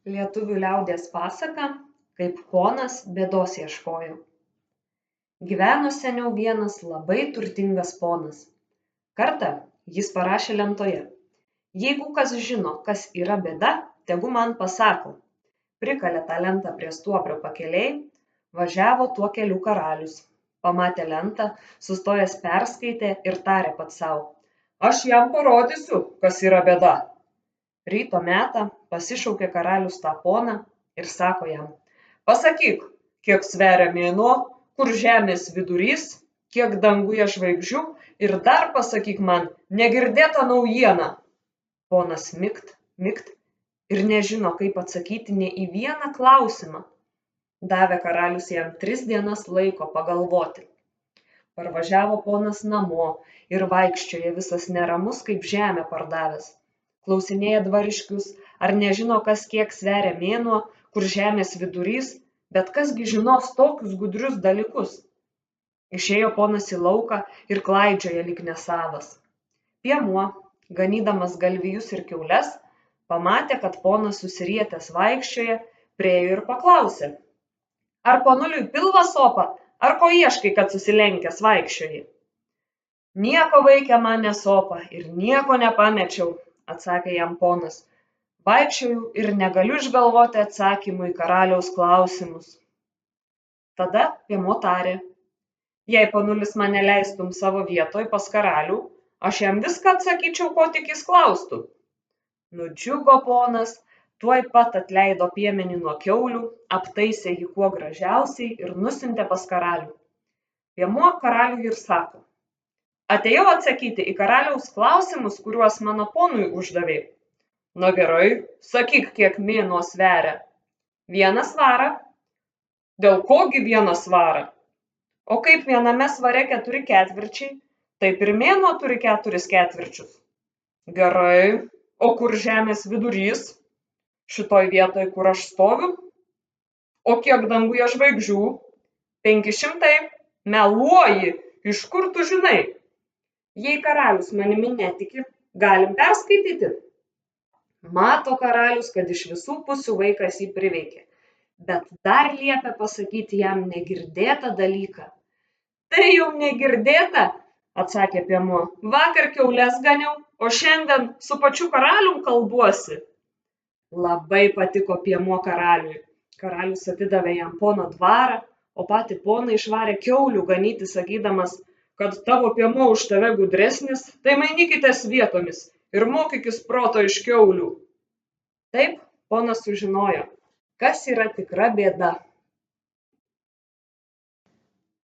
Lietuvių liaudies pasaka, kaip ponas bėdos ieškojo. Gyveno seniau vienas labai turtingas ponas. Kartą jis parašė lentoje: jeigu kas žino, kas yra bėda, tegu man pasako. Prikalė tą lentą prie stuobrio pakelėj, važiavo tuo keliu karalius. Pamatė lentą, sustojęs perskaitė ir tarė pats sau: aš jam parodysiu, kas yra bėda. Ryto metą pasišaukė karalius tą poną ir sako jam: pasakyk, kiek sveria mėnuo, kur žemės vidurys, kiek danguje žvaigždžių ir dar pasakyk man negirdėtą naujieną. Ponas mikt ir nežino, kaip atsakyti nė į vieną klausimą. Davė karalius jam 3 dienas laiko pagalvoti. Parvažiavo ponas namo ir vaikščioja visas neramus kaip žemę pardavęs. Klausinėja dvariškius, ar nežino, kas kiek sveria mėnuo, kur žemės vidurys, bet kasgi žinos tokius gudrius dalykus. Išėjo ponas į lauką ir klaidžioja lyg nesavas. Piemuo, ganydamas galvijus ir kiaules, pamatė, kad ponas susirietęs vaikščioja, priėjo ir paklausė: ar ponuliui pilvą sopa, ar ko ieškai, kad susilenkęs vaikščioji? Nieko, vaike, man nesopa ir nieko nepamečiau, atsakė jam ponas. Vaikščioju ir negaliu išgalvoti atsakymų į karaliaus klausimus. Tada piemuo tarė: jei ponulis mane leistum savo vietoj pas karalių, aš jam viską atsakyčiau, ko tik jis klaustų. Nudžiugo ponas, tuoj pat atleido piemenį nuo kiaulių, aptaisė jį kuo gražiausiai ir nusiuntė pas karalių. Piemuo karaliui ir sako: atėjau atsakyti į karaliaus klausimus, kuriuos mano ponui uždavė. Na gerai, sakyk, kiek mėnuo sveria. 1 svarą. Dėl kogi 1 svarą? O kaip viename svare 4 ketvirčiai, taip ir mėnuo turi 4 ketvirčius. Gerai, o kur žemės vidurys? Šitoj vietoj, kur aš stoviu? O kiek danguje žvaigždžių? 500. Meluoji, iš kur tu žinai? Jei karalius manimi netiki, galim perskaityti. Mato karalius, kad iš visų pusių vaikas jį priveikė, bet dar liepia pasakyti jam negirdėtą dalyką. Tai jau negirdėta, atsakė piemuo. Vakar kiaules ganiau, o šiandien su pačiu karalium kalbuosi. Labai patiko piemuo karaliui. Karalius atidavė jam pono dvarą, o patį poną išvarė kiaulių ganyti, sakydamas, kad tavo piemuo už tave gudresnis, tai mainykitės vietomis ir mokykis proto iš kiaulių. Taip ponas sužinojo, kas yra tikra bėda.